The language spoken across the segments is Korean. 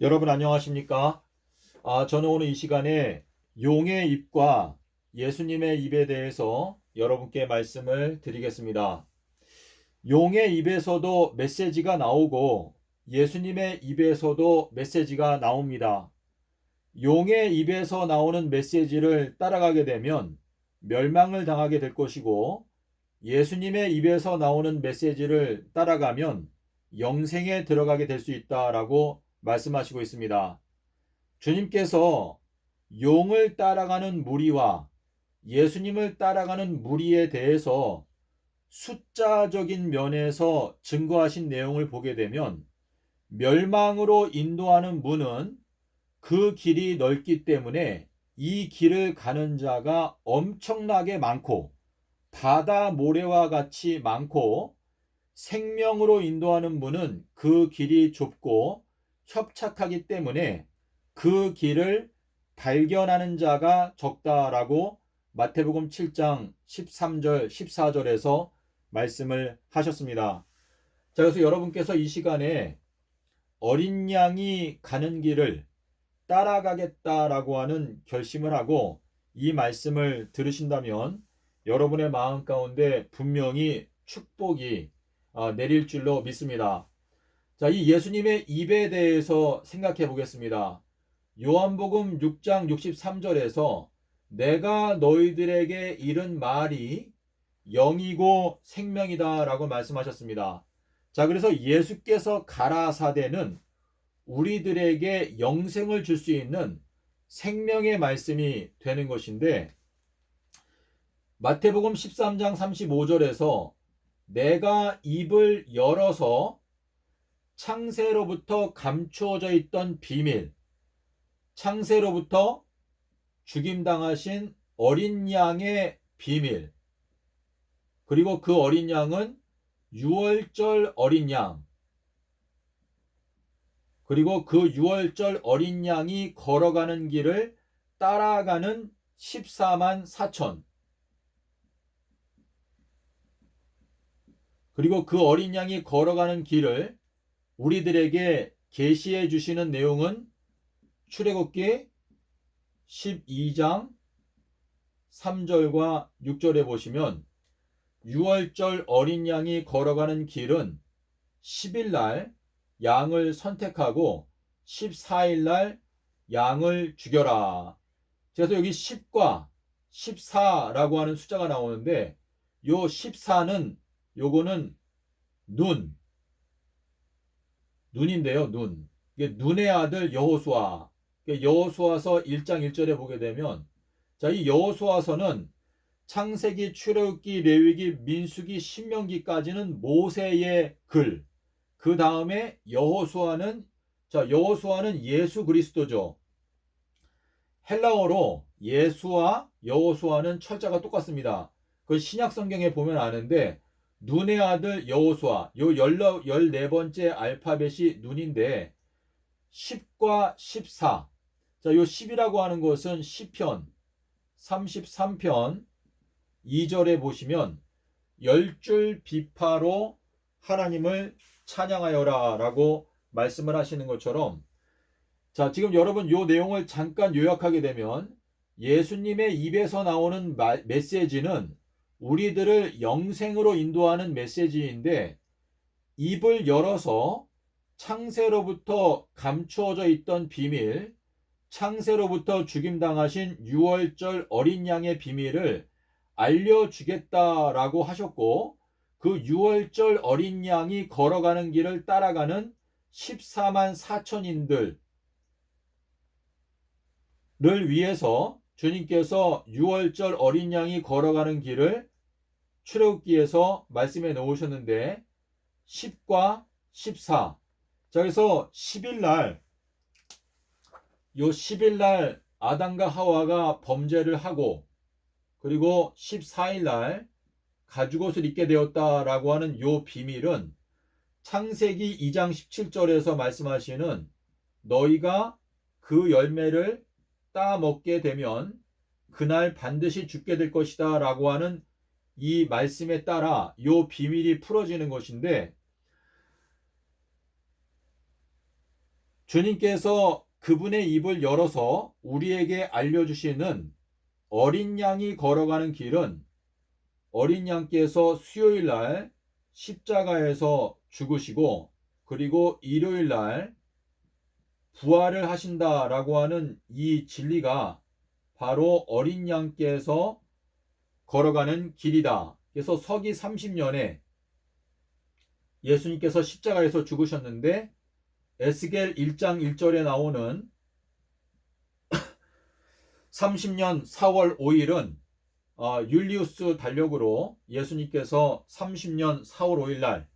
여러분 안녕하십니까? 저는 오늘 이 시간에 용의 입과 예수님의 입에 대해서 여러분께 말씀을 드리겠습니다. 용의 입에서도 메시지가 나오고 예수님의 입에서도 메시지가 나옵니다. 용의 입에서 나오는 메시지를 따라가게 되면 멸망을 당하게 될 것이고, 예수님의 입에서 나오는 메시지를 따라가면 영생에 들어가게 될 수 있다라고 말씀하시고 있습니다. 주님께서 용을 따라가는 무리와 예수님을 따라가는 무리에 대해서 숫자적인 면에서 증거하신 내용을 보게 되면, 멸망으로 인도하는 문은 그 길이 넓기 때문에 이 길을 가는 자가 엄청나게 많고, 바다 모래와 같이 많고, 생명으로 인도하는 문은 그 길이 좁고 협착하기 때문에 그 길을 발견하는 자가 적다라고 마태복음 7장 13절 14절에서 말씀을 하셨습니다. 자, 그래서 여러분께서 이 시간에 어린 양이 가는 길을 따라가겠다라고 하는 결심을 하고 이 말씀을 들으신다면 여러분의 마음 가운데 분명히 축복이 내릴 줄로 믿습니다. 자, 이 예수님의 입에 대해서 생각해 보겠습니다. 요한복음 6장 63절에서 내가 너희들에게 이른 말이 영이고 생명이다 라고 말씀하셨습니다. 자, 그래서 예수께서 가라사대는 우리들에게 영생을 줄 수 있는 생명의 말씀이 되는 것인데, 마태복음 13장 35절에서 내가 입을 열어서 창세로부터 감추어져 있던 비밀, 창세로부터 죽임당하신 어린 양의 비밀, 그리고 그 어린 양은 유월절 어린 양, 그리고 그 유월절 어린 양이 걸어가는 길을 따라가는 14만 4천, 그리고 그 어린 양이 걸어가는 길을 우리들에게 계시해 주시는 내용은 출애굽기 12장 3절과 6절에 보시면, 유월절 어린 양이 걸어가는 길은 10일 날 양을 선택하고 14일 날 양을 죽여라. 그래서 여기 10과 14라고 하는 숫자가 나오는데, 요 14는 요거는 눈인데요. 눈. 이게 눈의 아들 여호수아. 여호수아서 1장 1절에 보게 되면, 자, 이 여호수아서는 창세기, 출애굽기, 레위기, 민수기, 신명기까지는 모세의 글. 그 다음에 여호수아는, 자, 여호수아는 예수 그리스도죠. 헬라어로 예수와 여호수아는 철자가 똑같습니다. 그 신약 성경에 보면 아는데, 눈의 아들 여호수아, 요 14번째 알파벳이 눈인데 10과 14. 자, 요 10이라고 하는 것은 시편 33편 2절에 보시면 10줄 비파로 하나님을 찬양하여라 라고 말씀을 하시는 것처럼, 자, 지금 여러분 요 내용을 잠깐 요약하게 되면, 예수님의 입에서 나오는 메시지는 우리들을 영생으로 인도하는 메시지인데, 입을 열어서 창세로부터 감추어져 있던 비밀, 창세로부터 죽임당하신 유월절 어린 양의 비밀을 알려주겠다라고 하셨고, 그 유월절 어린 양이 걸어가는 길을 따라가는 14만 4천인들 를 위해서 주님께서 유월절 어린 양이 걸어가는 길을 출애굽기에서 말씀해 놓으셨는데, 10과 14. 자, 그래서 10일 날, 요 10일 날 아담과 하와가 범죄를 하고, 그리고 14일 날 가죽옷을 입게 되었다라고 하는 요 비밀은 창세기 2장 17절에서 말씀하시는 너희가 그 열매를 따 먹게 되면 그날 반드시 죽게 될 것이다 라고 하는 이 말씀에 따라 요 비밀이 풀어지는 것인데, 주님께서 그분의 입을 열어서 우리에게 알려주시는 어린 양이 걸어가는 길은 어린 양께서 수요일 날 십자가에서 죽으시고 그리고 일요일 날 부활을 하신다라고 하는 이 진리가 바로 어린 양께서 걸어가는 길이다. 그래서 서기 30년에 예수님께서 십자가에서 죽으셨는데 에스겔 1장 1절에 나오는 30년 4월 5일은 율리우스 달력으로 예수님께서 30년 4월 5일 날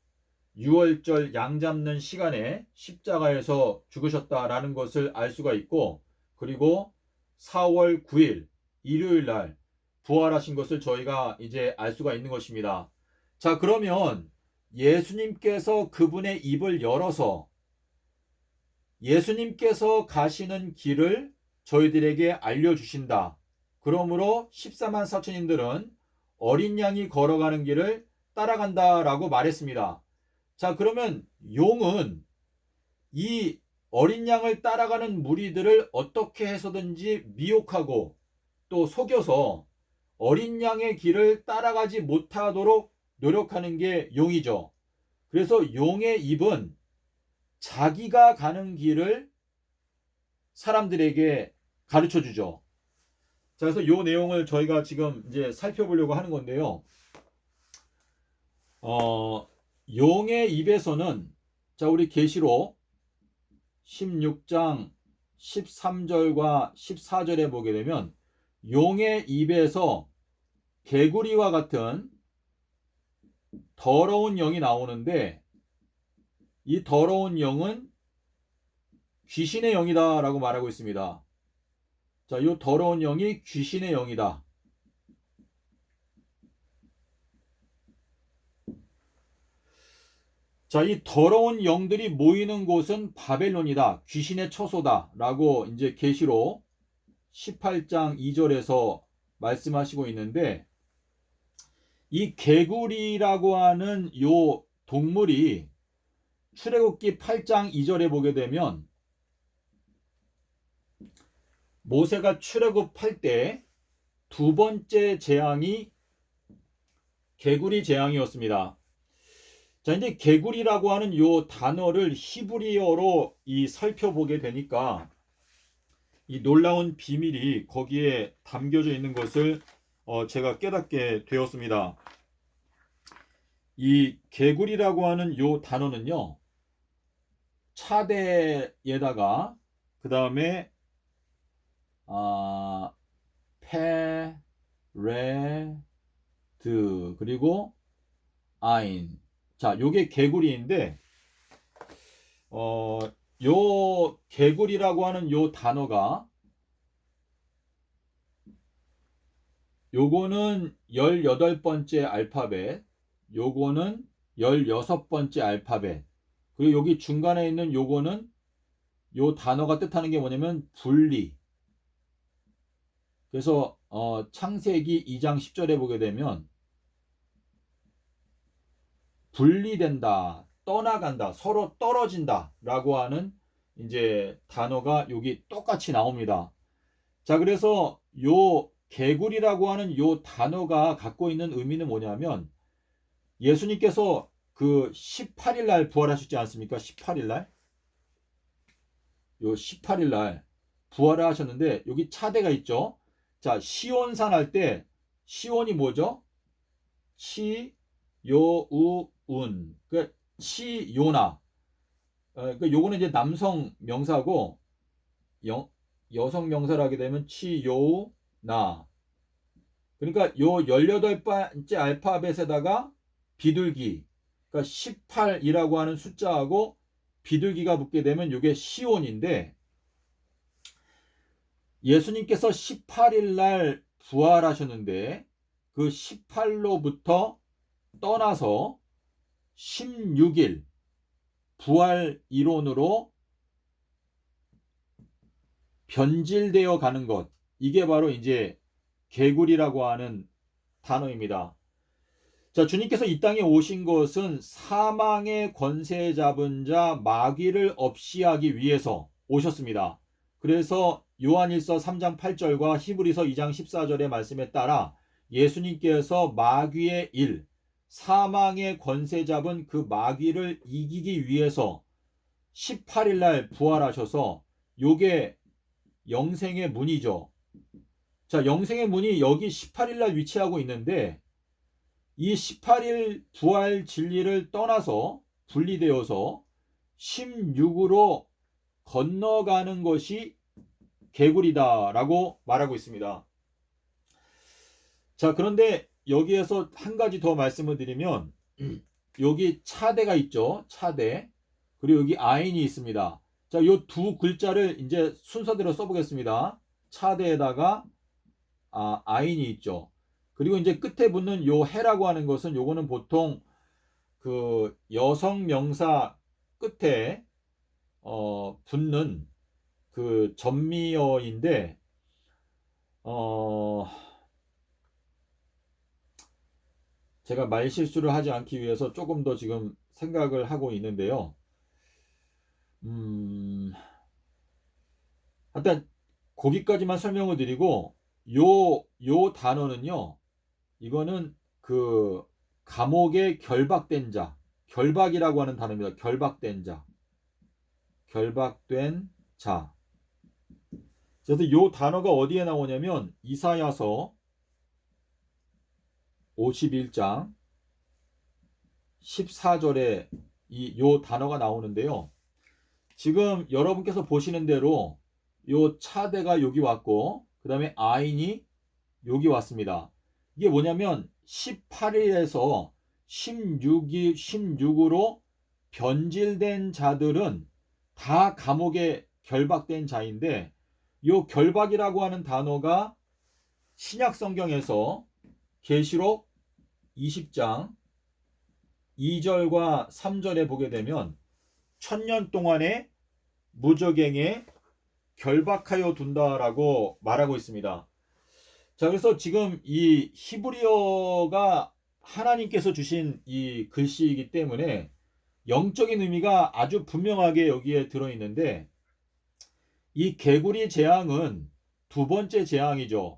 6월절 양 잡는 시간에 십자가에서 죽으셨다라는 것을 알 수가 있고, 그리고 4월 9일 일요일 날 부활하신 것을 저희가 이제 알 수가 있는 것입니다. 자, 그러면 예수님께서 그분의 입을 열어서 예수님께서 가시는 길을 저희들에게 알려주신다. 그러므로 14만 4천인들은 어린 양이 걸어가는 길을 따라간다라고 말했습니다. 자, 그러면 용은 이 어린 양을 따라가는 무리들을 어떻게 해서든지 미혹하고 또 속여서 어린 양의 길을 따라가지 못하도록 노력하는 게 용이죠. 그래서 용의 입은 자기가 가는 길을 사람들에게 가르쳐 주죠. 자, 그래서 이 내용을 저희가 지금 이제 살펴보려고 하는 건데요. 용의 입에서는, 자, 우리 계시록 16장 13절과 14절에 보게 되면 용의 입에서 개구리와 같은 더러운 영이 나오는데, 이 더러운 영은 귀신의 영이다 라고 말하고 있습니다. 자, 이 더러운 영이 귀신의 영이다. 자, 이 더러운 영들이 모이는 곳은 바벨론이다. 귀신의 처소다. 라고 이제 계시록 18장 2절에서 말씀하시고 있는데, 이 개구리라고 하는 요 동물이 출애굽기 8장 2절에 보게 되면 모세가 출애굽할 때 두 번째 재앙이 개구리 재앙이었습니다. 자, 이제 개구리라고 하는 요 단어를 히브리어로 살펴보게 되니까 이 놀라운 비밀이 거기에 담겨져 있는 것을 제가 깨닫게 되었습니다. 이 개구리라고 하는 요 단어는요, 차대에다가 그 다음에 페레드 그리고 아인. 자, 요게 개구리인데 요 개구리라고 하는 요 단어가 요거는 18번째 알파벳, 요거는 16번째 알파벳, 그리고 여기 중간에 있는 요거는 요 단어가 뜻하는 게 뭐냐면 분리. 그래서 창세기 2장 10절에 보게 되면 분리된다, 떠나간다, 서로 떨어진다 라고 하는 이제 단어가 여기 똑같이 나옵니다. 자, 그래서 요 개구리라고 하는 요 단어가 갖고 있는 의미는 뭐냐면, 예수님께서 그 18일 날 부활하셨지 않습니까? 18일 날, 요 18일 날 부활을 하셨는데 여기 차대가 있죠. 자, 시온산 할 때 시온이 뭐죠? 치요우운, 그 치요나. 그 요거는 이제 남성 명사고, 여성 명사를 하게 되면 치요나. 그러니까 요 18번째 알파벳에다가 비둘기, 그러니까 18이라고 하는 숫자하고 비둘기가 붙게 되면 이게 시온인데, 예수님께서 18일 날 부활하셨는데 그 18로부터 떠나서 16일 부활 이론으로 변질되어 가는 것, 이게 바로 이제 개구리라고 하는 단어입니다. 자, 주님께서 이 땅에 오신 것은 사망의 권세 잡은 자 마귀를 없이 하기 위해서 오셨습니다. 그래서 요한일서 3장 8절과 히브리서 2장 14절의 말씀에 따라 예수님께서 마귀의 일, 사망의 권세 잡은 그 마귀를 이기기 위해서 18일 날 부활하셔서 요게 영생의 문이죠. 자, 영생의 문이 여기 18일 날 위치하고 있는데 이 18일 부활 진리를 떠나서 분리되어서 16으로 건너가는 것이 개구리다라고 말하고 있습니다. 자, 그런데 여기에서 한 가지 더 말씀을 드리면 여기 차대가 있죠. 차대. 그리고 여기 아인이 있습니다. 자, 이 두 글자를 이제 순서대로 써보겠습니다. 차대에다가 아인이 있죠. 그리고 이제 끝에 붙는 요 해라고 하는 것은 요거는 보통 그 여성 명사 끝에 붙는 그 전미어인데 제가 말 실수를 하지 않기 위해서 조금 더 지금 생각을 하고 있는데요. 일단 거기까지만 설명을 드리고 요 단어는요. 이거는 그 감옥에 결박된 자, 결박이라고 하는 단어입니다. 결박된 자, 결박된 자. 그래서 요 단어가 어디에 나오냐면 이사야서 51장 14절에 요 단어가 나오는데요. 지금 여러분께서 보시는 대로 요 차대가 여기 왔고 그 다음에 아인이 여기 왔습니다. 이게 뭐냐면 18일에서 16으로 변질된 자들은 다 감옥에 결박된 자인데 요 결박이라고 하는 단어가 신약 성경에서 계시록 20장 2절과 3절에 보게 되면 1000년 동안의 무적행에 결박하여 둔다라고 말하고 있습니다. 자, 그래서 지금 이 히브리어가 하나님께서 주신 이 글씨이기 때문에 영적인 의미가 아주 분명하게 여기에 들어있는데 이 개구리 재앙은 두 번째 재앙이죠.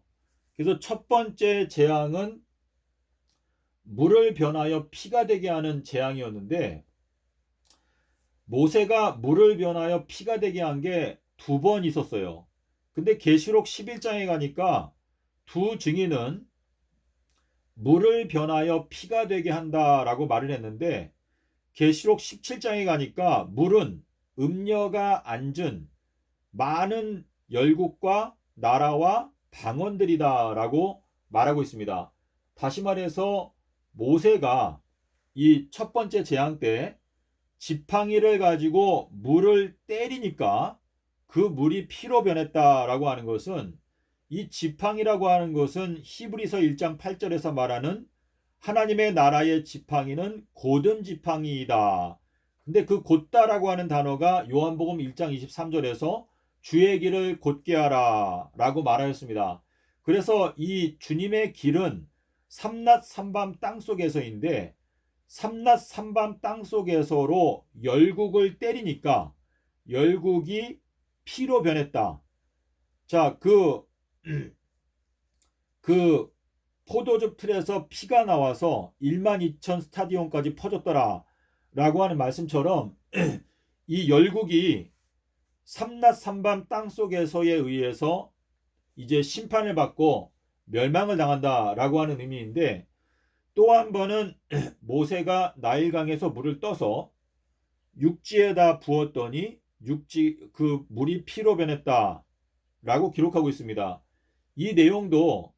그래서 첫 번째 재앙은 물을 변하여 피가 되게 하는 재앙이었는데 모세가 물을 변하여 피가 되게 한 게 두 번 있었어요. 근데 계시록 11장에 가니까 두 증인은 물을 변하여 피가 되게 한다라고 말을 했는데 계시록 17장에 가니까 물은 음녀가 앉은 많은 열국과 나라와 방언들이다라고 말하고 있습니다. 다시 말해서 모세가 이 첫 번째 재앙 때 지팡이를 가지고 물을 때리니까 그 물이 피로 변했다라고 하는 것은 이 지팡이라고 하는 것은 히브리서 1장 8절에서 말하는 하나님의 나라의 지팡이는 곧은 지팡이이다. 근데 그 곧다라고 하는 단어가 요한복음 1장 23절에서 주의 길을 곧게 하라 라고 말하였습니다. 그래서 이 주님의 길은 삼낮 삼밤 땅속에서인데 삼낮 삼밤 땅속에서로 열국을 때리니까 열국이 피로 변했다. 자, 그 포도주 틀에서 피가 나와서 12,000 스타디온까지 퍼졌더라 라고 하는 말씀처럼 이 열국이 삼낮 삼밤 땅속에서에 의해서 이제 심판을 받고 멸망을 당한다 라고 하는 의미인데 또 한 번은 모세가 나일강에서 물을 떠서 육지에다 부었더니 그 물이 피로 변했다 라고 기록하고 있습니다. 이 내용도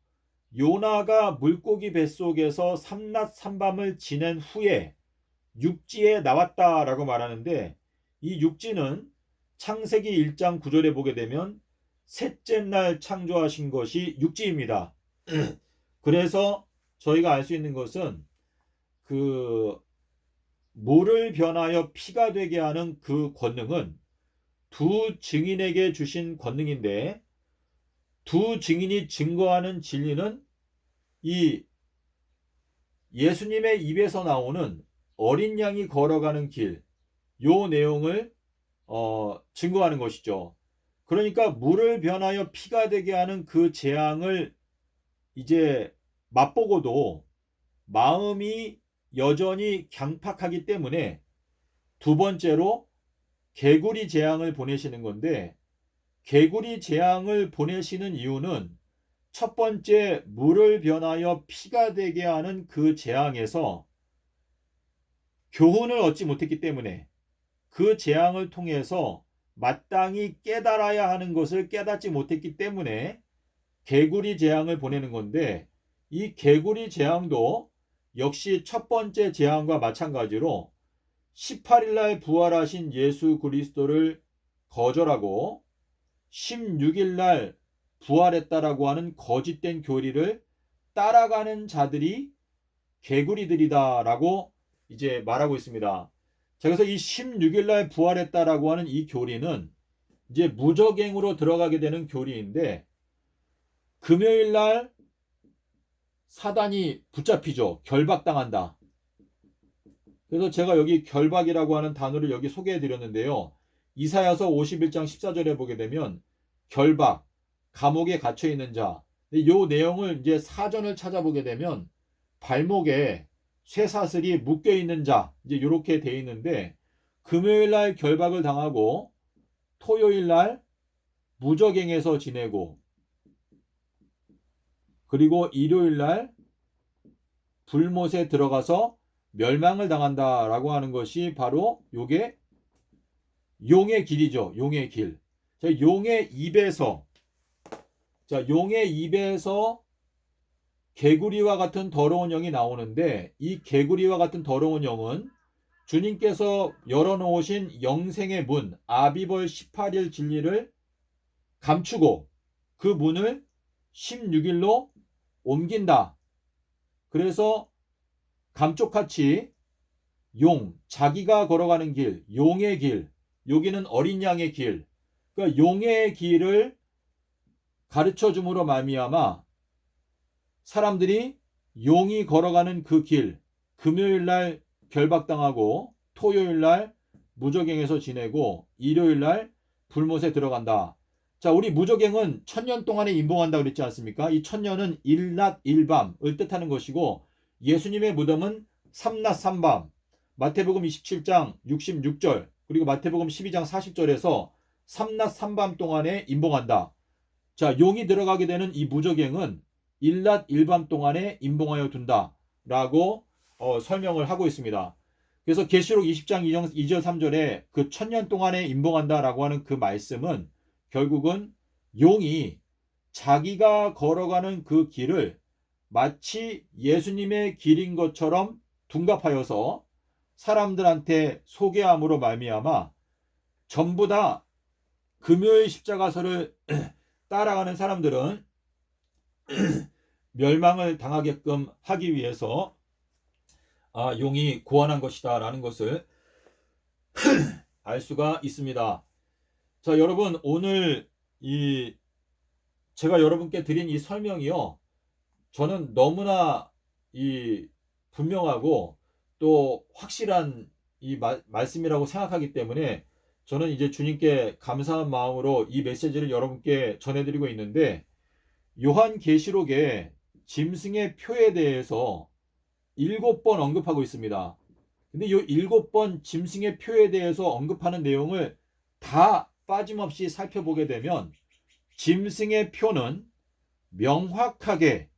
요나가 물고기 뱃속에서 삼낮 삼밤을 지낸 후에 육지에 나왔다라고 말하는데 이 육지는 창세기 1장 9절에 보게 되면 셋째 날 창조하신 것이 육지입니다. 그래서 저희가 알 수 있는 것은 그 물을 변하여 피가 되게 하는 그 권능은 두 증인에게 주신 권능인데 두 증인이 증거하는 진리는 이 예수님의 입에서 나오는 어린 양이 걸어가는 길, 요 내용을 증거하는 것이죠. 그러니까 물을 변하여 피가 되게 하는 그 재앙을 이제 맛보고도 마음이 여전히 강팍하기 때문에 두 번째로 개구리 재앙을 보내시는 건데, 개구리 재앙을 보내시는 이유는 첫 번째 물을 변하여 피가 되게 하는 그 재앙에서 교훈을 얻지 못했기 때문에, 그 재앙을 통해서 마땅히 깨달아야 하는 것을 깨닫지 못했기 때문에 개구리 재앙을 보내는 건데, 이 개구리 재앙도 역시 첫 번째 재앙과 마찬가지로 18일 날 부활하신 예수 그리스도를 거절하고 16일 날 부활했다라고 하는 거짓된 교리를 따라가는 자들이 개구리들이다라고 이제 말하고 있습니다. 자, 그래서 이 16일 날 부활했다라고 하는 이 교리는 이제 무저갱으로 들어가게 되는 교리인데, 금요일 날 사단이 붙잡히죠. 결박당한다. 그래서 제가 여기 결박이라고 하는 단어를 여기 소개해 드렸는데요. 이사야서 51장 14절에 보게 되면 결박, 감옥에 갇혀 있는 자. 이 내용을 이제 사전을 찾아보게 되면 발목에 쇠사슬이 묶여 있는 자, 이제 이렇게 돼 있는데, 금요일 날 결박을 당하고 토요일 날 무저갱에서 지내고, 그리고 일요일 날 불못에 들어가서 멸망을 당한다라고 하는 것이 바로 요게 용의 길이죠. 용의 길. 용의 입에서 개구리와 같은 더러운 영이 나오는데, 이 개구리와 같은 더러운 영은 주님께서 열어놓으신 영생의 문, 아비벌 18일 진리를 감추고 그 문을 16일로 옮긴다. 그래서 감쪽같이 자기가 걸어가는 길, 용의 길, 여기는 어린 양의 길, 그러니까 용의 길을 가르쳐 줌으로 말미암아 사람들이 용이 걸어가는 그 길, 금요일 날 결박당하고 토요일 날 무저갱에서 지내고 일요일 날 불못에 들어간다. 자, 우리 무저갱은 1000년 동안에 임봉한다 그랬지 않습니까? 이 1000년은 일낮 일밤을 뜻하는 것이고, 예수님의 무덤은 삼낮 삼밤, 마태복음 27장 66절, 그리고 마태복음 12장 40절에서 삼낮 삼밤 동안에 임봉한다. 자, 용이 들어가게 되는 이 무저갱은 일낮 일밤 동안에 임봉하여 둔다 라고 설명을 하고 있습니다. 그래서 계시록 20장 2절 3절에 그 1000년 동안에 임봉한다 라고 하는 그 말씀은 결국은 용이 자기가 걸어가는 그 길을 마치 예수님의 길인 것처럼 둔갑하여서 사람들한테 소개함으로 말미암아 전부 다 금요일 십자가서를 따라가는 사람들은 멸망을 당하게끔 하기 위해서 용이 고안한 것이다 라는 것을 알 수가 있습니다. 자, 여러분, 오늘 제가 여러분께 드린 이 설명이요, 저는 너무나 분명하고 또 확실한 말씀이라고 생각하기 때문에 저는 이제 주님께 감사한 마음으로 이 메시지를 여러분께 전해드리고 있는데, 요한계시록에 짐승의 표에 대해서 7번 언급하고 있습니다. 근데 이 7번 짐승의 표에 대해서 언급하는 내용을 다 빠짐없이 살펴보게 되면 짐승의 표는 명확하게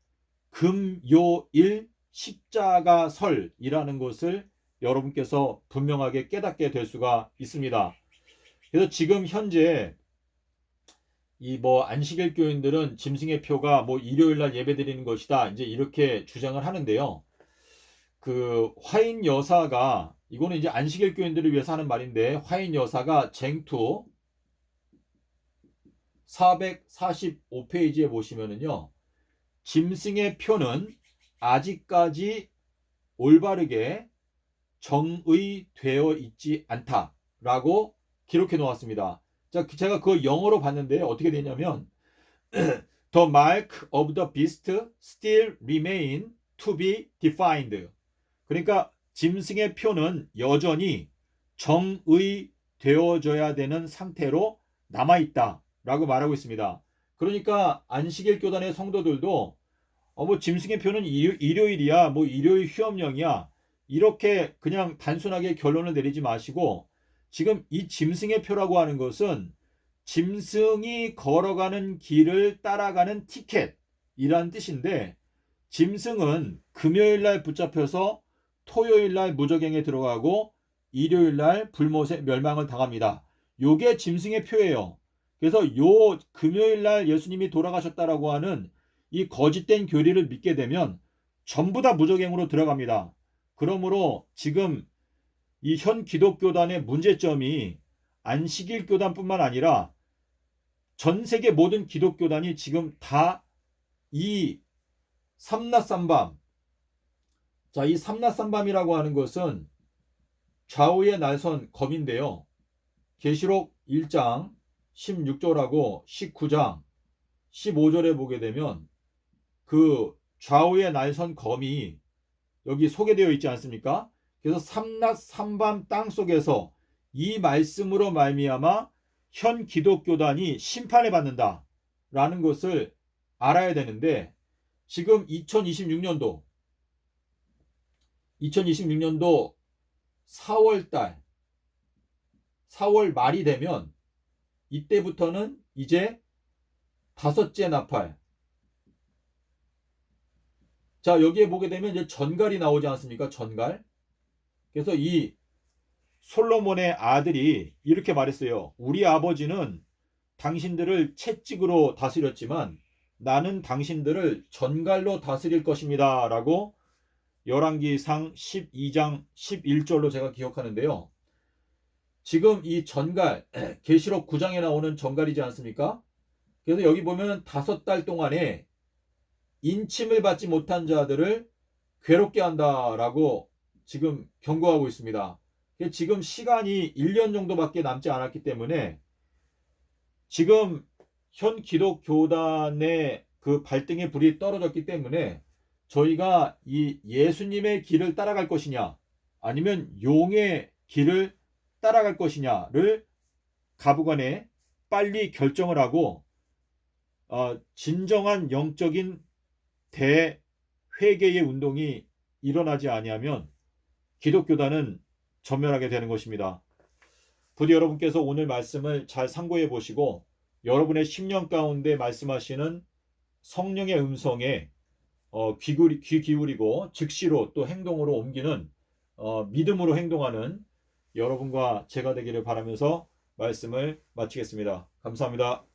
금요일 십자가설이라는 것을 여러분께서 분명하게 깨닫게 될 수가 있습니다. 그래서 지금 현재 안식일 교인들은 짐승의 표가 일요일 날 예배 드리는 것이다, 이제 이렇게 주장을 하는데요. 그 화인 여사가, 이거는 이제 안식일 교인들을 위해서 하는 말인데, 화인 여사가 쟁투 445페이지에 보시면은요, 짐승의 표는 아직까지 올바르게 정의되어 있지 않다라고 기록해 놓았습니다. 자, 제가 그거 영어로 봤는데 어떻게 되냐면 The mark of the beast still remain to be defined. 그러니까 짐승의 표는 여전히 정의되어져야 되는 상태로 남아있다 라고 말하고 있습니다. 그러니까 안식일 교단의 성도들도 뭐 짐승의 표는 일요일이야, 뭐 일요일 휴업령이야, 이렇게 그냥 단순하게 결론을 내리지 마시고, 지금 이 짐승의 표라고 하는 것은 짐승이 걸어가는 길을 따라가는 티켓이란 뜻인데, 짐승은 금요일날 붙잡혀서 토요일날 무저갱에 들어가고 일요일날 불못에 멸망을 당합니다. 요게 짐승의 표예요. 그래서 요 금요일날 예수님이 돌아가셨다라고 하는 이 거짓된 교리를 믿게 되면 전부 다 무저갱으로 들어갑니다. 그러므로 지금 이 현 기독교단의 문제점이 안식일 교단뿐만 아니라 전 세계 모든 기독교단이 지금 다 이 삼라삼밤, 자, 이 삼라삼밤이라고 하는 것은 좌우의 날선 검인데요. 계시록 1장 16절하고 19장 15절에 보게 되면 그 좌우의 날선 검이 여기 소개되어 있지 않습니까? 그래서 삼낮 삼밤 땅속에서 이 말씀으로 말미암아 현 기독교단이 심판을 받는다 라는 것을 알아야 되는데, 지금 2026년도 4월달 4월 말이 되면 이때부터는 이제 다섯째 나팔, 자, 여기에 보게 되면 이제 전갈이 나오지 않습니까? 전갈. 그래서 이 솔로몬의 아들이 이렇게 말했어요. 우리 아버지는 당신들을 채찍으로 다스렸지만 나는 당신들을 전갈로 다스릴 것입니다 라고 열왕기상 12장 11절로 제가 기억하는데요. 지금 이 전갈, 계시록 9장에 나오는 전갈이지 않습니까? 그래서 여기 보면 5달 동안에 인침을 받지 못한 자들을 괴롭게 한다라고 지금 경고하고 있습니다. 지금 시간이 1년 정도밖에 남지 않았기 때문에 지금 현 기독교단의 그 발등에 불이 떨어졌기 때문에 저희가 이 예수님의 길을 따라갈 것이냐 아니면 용의 길을 따라갈 것이냐를 가부간에 빨리 결정을 하고 진정한 영적인 대회개의 운동이 일어나지 아니하면 기독교단은 전멸하게 되는 것입니다. 부디 여러분께서 오늘 말씀을 잘 상고해 보시고 여러분의 심령 가운데 말씀하시는 성령의 음성에 귀 기울이고 즉시로 또 행동으로 옮기는 믿음으로 행동하는 여러분과 제가 되기를 바라면서 말씀을 마치겠습니다. 감사합니다.